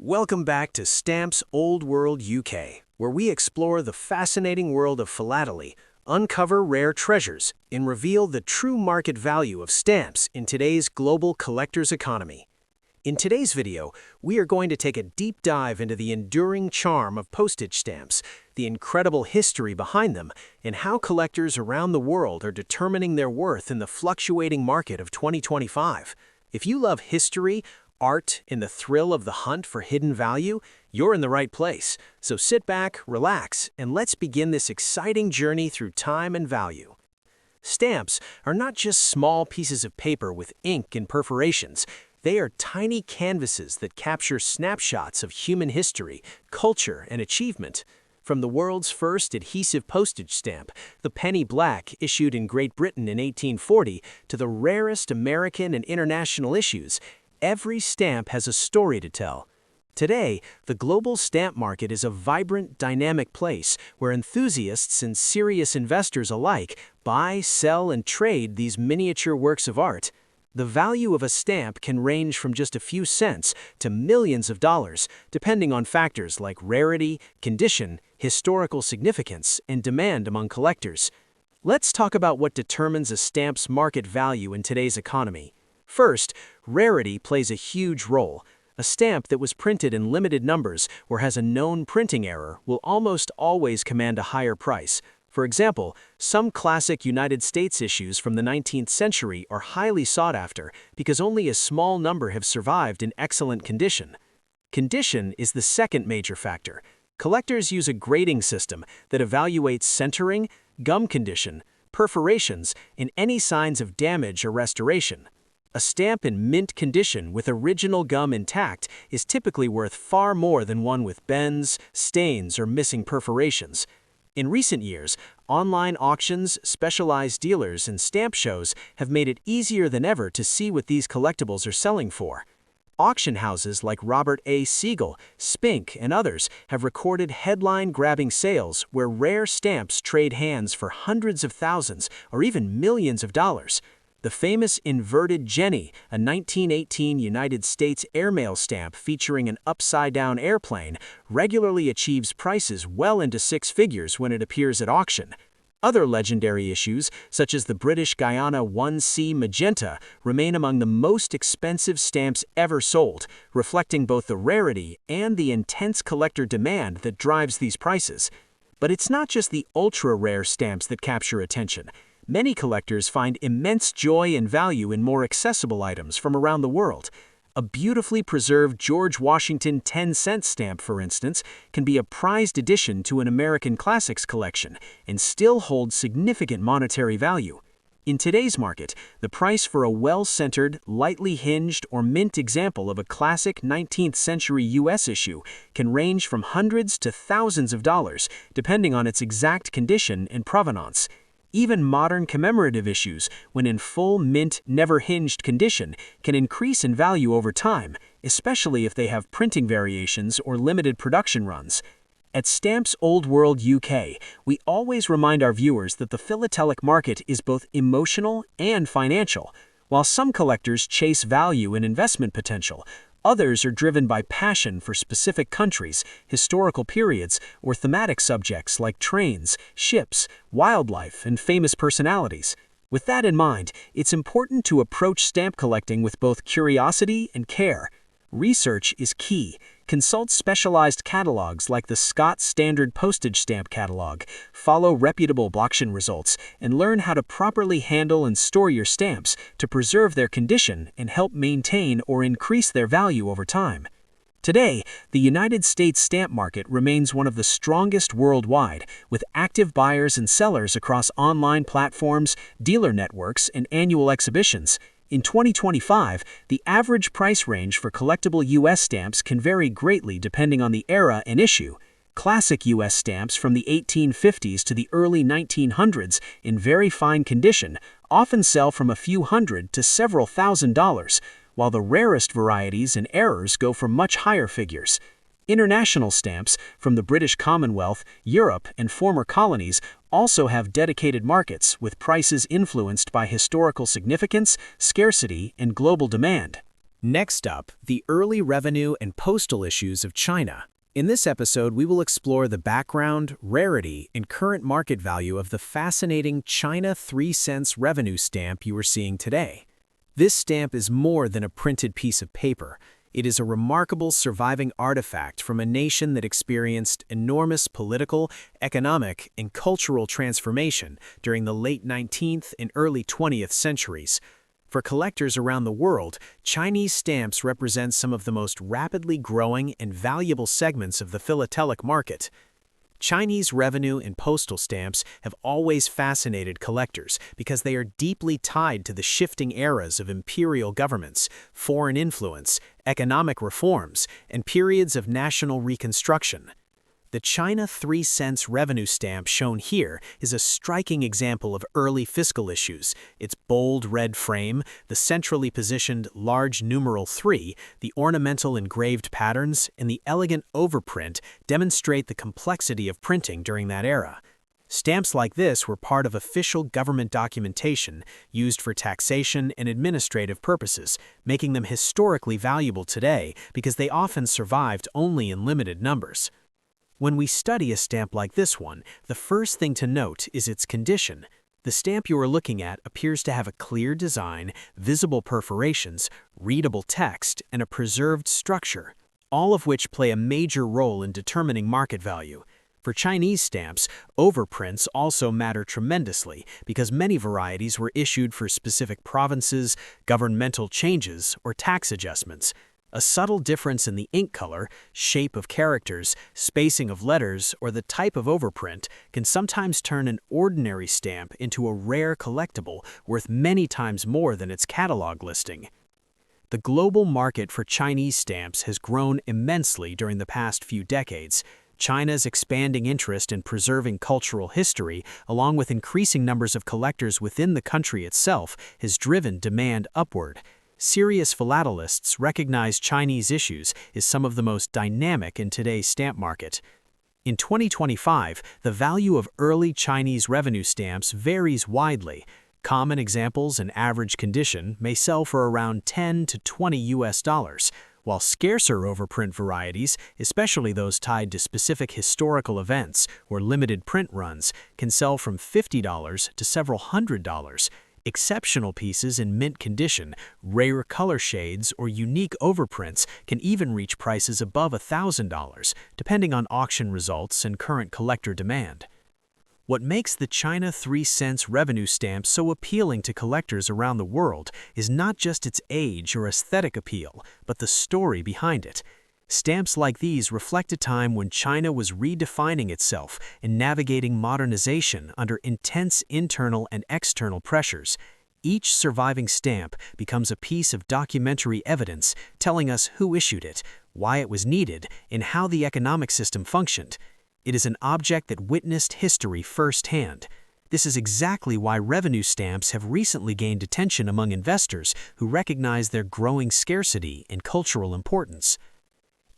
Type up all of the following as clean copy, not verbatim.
Welcome back to Stamps Old World UK, where we explore the fascinating world of philately, uncover rare treasures, and reveal the true market value of stamps in today's global collector's economy. In today's video, we are going to take a deep dive into the enduring charm of postage stamps, the incredible history behind them, and how collectors around the world are determining their worth in the fluctuating market of 2025. If you love history, art, and the thrill of the hunt for hidden value, you're in the right place. So sit back, relax, and let's begin this exciting journey through time and value. Stamps are not just small pieces of paper with ink and perforations. They are tiny canvases that capture snapshots of human history, culture, and achievement. From the world's first adhesive postage stamp, the penny black, issued in Great Britain in 1840, to the rarest American and international issues, every stamp has a story to tell. Today, the global stamp market is a vibrant, dynamic place where enthusiasts and serious investors alike buy, sell, and trade these miniature works of art. The value of a stamp can range from just a few cents to millions of dollars, depending on factors like rarity, condition, historical significance, and demand among collectors. Let's talk about what determines a stamp's market value in today's economy. First, rarity plays a huge role. A stamp that was printed in limited numbers or has a known printing error will almost always command a higher price. For example, some classic United States issues from the 19th century are highly sought after because only a small number have survived in excellent condition. Condition is the second major factor. Collectors use a grading system that evaluates centering, gum condition, perforations, and any signs of damage or restoration. A stamp in mint condition with original gum intact is typically worth far more than one with bends, stains, or missing perforations. In recent years, online auctions, specialized dealers, and stamp shows have made it easier than ever to see what these collectibles are selling for. Auction houses like Robert A. Siegel, Spink, and others have recorded headline-grabbing sales where rare stamps trade hands for hundreds of thousands or even millions of dollars. The famous inverted Jenny, a 1918 United States airmail stamp featuring an upside-down airplane, regularly achieves prices well into six figures when it appears at auction. Other legendary issues, such as the British Guiana 1C Magenta, remain among the most expensive stamps ever sold, reflecting both the rarity and the intense collector demand that drives these prices. But it's not just the ultra-rare stamps that capture attention. Many collectors find immense joy and value in more accessible items from around the world. A beautifully preserved George Washington 10-cent stamp, for instance, can be a prized addition to an American Classics collection and still hold significant monetary value. In today's market, the price for a well-centered, lightly hinged, or mint example of a classic 19th century U.S. issue can range from hundreds to thousands of dollars, depending on its exact condition and provenance. Even modern commemorative issues, when in full mint, never-hinged condition, can increase in value over time, especially if they have printing variations or limited production runs. At Stamps Old World UK, we always remind our viewers that the philatelic market is both emotional and financial. While some collectors chase value and investment potential, others are driven by passion for specific countries, historical periods, or thematic subjects like trains, ships, wildlife, and famous personalities. With that in mind, it's important to approach stamp collecting with both curiosity and care. Research is key. Consult specialized catalogs like the Scott Standard Postage Stamp Catalog, follow reputable auction results, and learn how to properly handle and store your stamps to preserve their condition and help maintain or increase their value over time. Today, the United States stamp market remains one of the strongest worldwide, with active buyers and sellers across online platforms, dealer networks, and annual exhibitions. In 2025, the average price range for collectible U.S. stamps can vary greatly depending on the era and issue. Classic U.S. stamps from the 1850s to the early 1900s in very fine condition often sell from a few hundred to several $1,000s, while the rarest varieties and errors go for much higher figures. International stamps from the British Commonwealth, Europe, and former colonies also have dedicated markets with prices influenced by historical significance, scarcity, and global demand. Next up, the early revenue and postal issues of China. In this episode, we will explore the background, rarity, and current market value of the fascinating China 3-cents revenue stamp you are seeing today. This stamp is more than a printed piece of paper. It is a remarkable surviving artifact from a nation that experienced enormous political, economic, and cultural transformation during the late 19th and early 20th centuries. For collectors around the world, Chinese stamps represent some of the most rapidly growing and valuable segments of the philatelic market. Chinese revenue and postal stamps have always fascinated collectors because they are deeply tied to the shifting eras of imperial governments, foreign influence, economic reforms, and periods of national reconstruction. The China 3-cents revenue stamp shown here is a striking example of early fiscal issues. Its bold red frame, the centrally positioned large numeral 3, the ornamental engraved patterns, and the elegant overprint demonstrate the complexity of printing during that era. Stamps like this were part of official government documentation used for taxation and administrative purposes, making them historically valuable today because they often survived only in limited numbers. When we study a stamp like this one, the first thing to note is its condition. The stamp you are looking at appears to have a clear design, visible perforations, readable text, and a preserved structure, all of which play a major role in determining market value. For Chinese stamps, overprints also matter tremendously because many varieties were issued for specific provinces, governmental changes, or tax adjustments. A subtle difference in the ink color, shape of characters, spacing of letters, or the type of overprint can sometimes turn an ordinary stamp into a rare collectible worth many times more than its catalog listing. The global market for Chinese stamps has grown immensely during the past few decades. China's expanding interest in preserving cultural history, along with increasing numbers of collectors within the country itself, has driven demand upward. Serious philatelists recognize Chinese issues as some of the most dynamic in today's stamp market. In 2025, the value of early Chinese revenue stamps varies widely. Common examples in average condition may sell for around $10 to $20, while scarcer overprint varieties, especially those tied to specific historical events or limited print runs, can sell from $50 to several $100s. Exceptional pieces in mint condition, rare color shades, or unique overprints can even reach prices above $1,000, depending on auction results and current collector demand. What makes the China 3-cents revenue stamp so appealing to collectors around the world is not just its age or aesthetic appeal, but the story behind it. Stamps like these reflect a time when China was redefining itself and navigating modernization under intense internal and external pressures. Each surviving stamp becomes a piece of documentary evidence telling us who issued it, why it was needed, and how the economic system functioned. It is an object that witnessed history firsthand. This is exactly why revenue stamps have recently gained attention among investors who recognize their growing scarcity and cultural importance.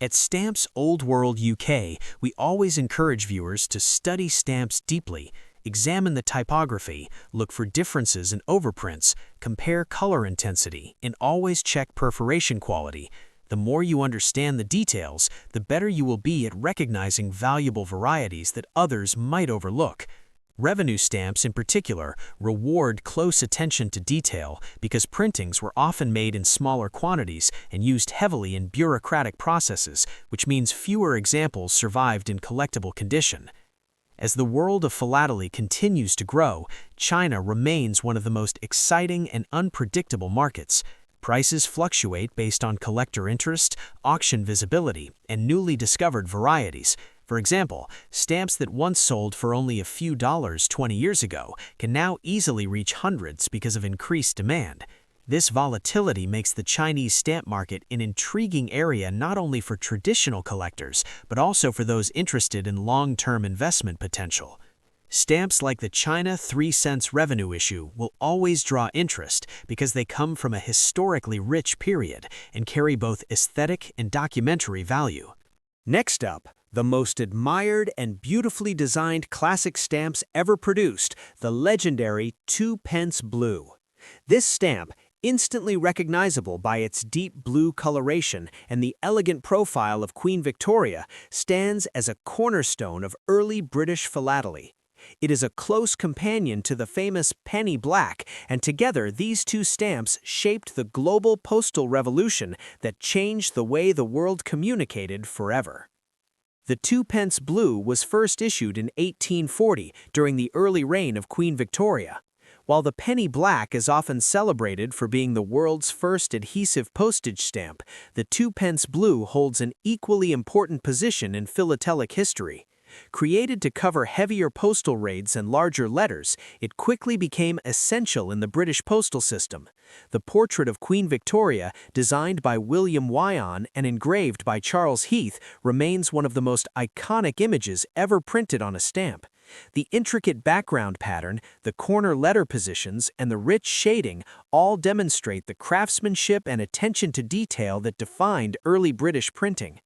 At Stamps Old World UK, we always encourage viewers to study stamps deeply, examine the typography, look for differences in overprints, compare color intensity, and always check perforation quality. The more you understand the details, the better you will be at recognizing valuable varieties that others might overlook. Revenue stamps, in particular, reward close attention to detail because printings were often made in smaller quantities and used heavily in bureaucratic processes, which means fewer examples survived in collectible condition. As the world of philately continues to grow, China remains one of the most exciting and unpredictable markets. Prices fluctuate based on collector interest, auction visibility, and newly discovered varieties. For example, stamps that once sold for only a few dollars 20 years ago can now easily reach hundreds because of increased demand. This volatility makes the Chinese stamp market an intriguing area not only for traditional collectors, but also for those interested in long-term investment potential. Stamps like the China 3-cents revenue issue will always draw interest because they come from a historically rich period and carry both aesthetic and documentary value. Next up, the most admired and beautifully designed classic stamps ever produced, the legendary 2 Pence Blue. This stamp, Instantly recognizable by its deep blue coloration and the elegant profile of Queen Victoria, stands as a cornerstone of early British philately. It is a close companion to the famous penny black, and together these two stamps shaped the global postal revolution that changed the way the world communicated forever. The Two Pence Blue was first issued in 1840 during the early reign of Queen Victoria. While the penny black is often celebrated for being the world's first adhesive postage stamp, the Two Pence Blue holds an equally important position in philatelic history. Created to cover heavier postal rates and larger letters, it quickly became essential in the British postal system. The portrait of Queen Victoria, designed by William Wyon and engraved by Charles Heath, remains one of the most iconic images ever printed on a stamp. The intricate background pattern, the corner letter positions, and the rich shading all demonstrate the craftsmanship and attention to detail that defined early British printing.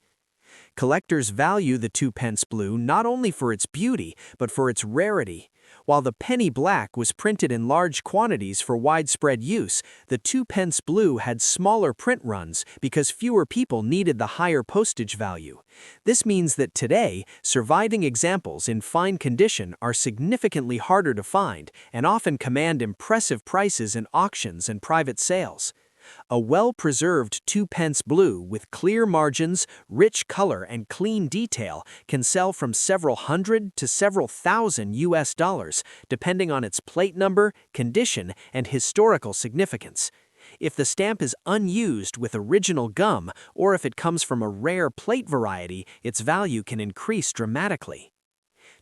Collectors value the Two Pence Blue not only for its beauty, but for its rarity. While the penny black was printed in large quantities for widespread use, the Two Pence Blue had smaller print runs because fewer people needed the higher postage value. This means that today, surviving examples in fine condition are significantly harder to find and often command impressive prices in auctions and private sales. A well-preserved Two Pence Blue with clear margins, rich color, and clean detail can sell from several hundred to several thousand US dollars, depending on its plate number, condition, and historical significance. If the stamp is unused with original gum, or if it comes from a rare plate variety, its value can increase dramatically.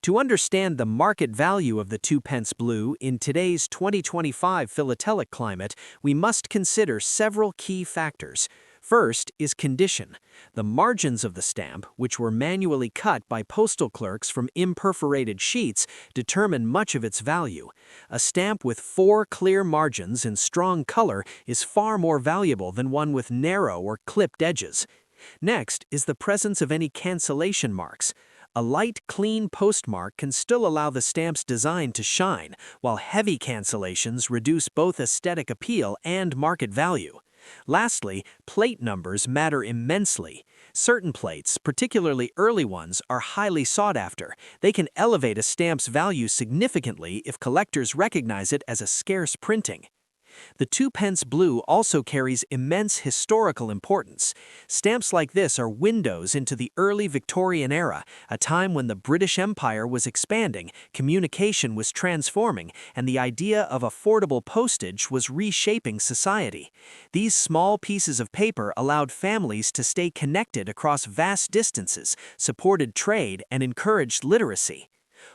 To understand the market value of the Two Pence Blue in today's 2025 philatelic climate, we must consider several key factors. First is condition. The margins of the stamp, which were manually cut by postal clerks from imperforated sheets, determine much of its value. A stamp with 4 clear margins in strong color is far more valuable than one with narrow or clipped edges. Next is the presence of any cancellation marks. A light, clean postmark can still allow the stamp's design to shine, while heavy cancellations reduce both aesthetic appeal and market value. Lastly, plate numbers matter immensely. Certain plates, particularly early ones, are highly sought after. They can elevate a stamp's value significantly if collectors recognize it as a scarce printing. The Two Pence Blue also carries immense historical importance. Stamps like this are windows into the early Victorian era, a time when the British Empire was expanding, communication was transforming, and the idea of affordable postage was reshaping society. These small pieces of paper allowed families to stay connected across vast distances, supported trade, and encouraged literacy.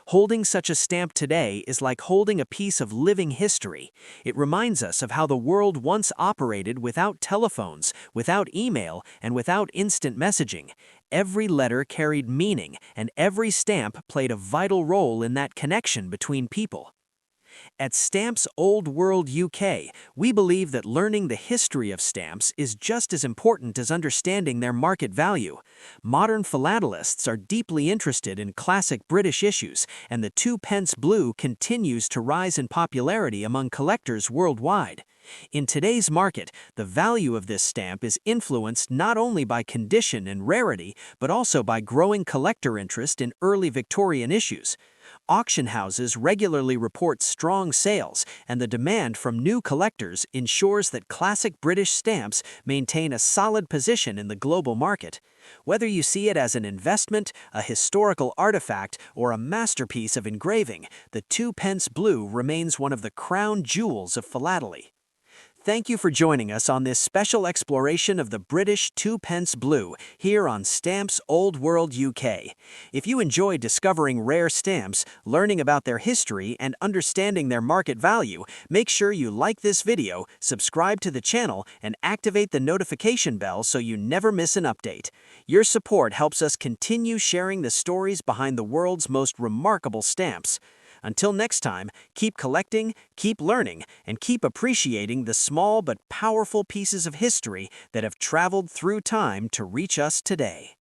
Holding such a stamp today is like holding a piece of living history. It reminds us of how the world once operated without telephones, without email, and without instant messaging. Every letter carried meaning, and every stamp played a vital role in that connection between people. At Stamps Old World UK, we believe that learning the history of stamps is just as important as understanding their market value. Modern philatelists are deeply interested in classic British issues, and the Two Pence Blue continues to rise in popularity among collectors worldwide. In today's market, the value of this stamp is influenced not only by condition and rarity, but also by growing collector interest in early Victorian issues. Auction houses regularly report strong sales, and the demand from new collectors ensures that classic British stamps maintain a solid position in the global market. Whether you see it as an investment, a historical artifact, or a masterpiece of engraving, the Two Pence Blue remains one of the crown jewels of philately. Thank you for joining us on this special exploration of the British Two Pence Blue here on Stamps Old World UK. If you enjoy discovering rare stamps, learning about their history, and understanding their market value, make sure you like this video, subscribe to the channel, and activate the notification bell so you never miss an update. Your support helps us continue sharing the stories behind the world's most remarkable stamps. Until next time, keep collecting, keep learning, and keep appreciating the small but powerful pieces of history that have traveled through time to reach us today.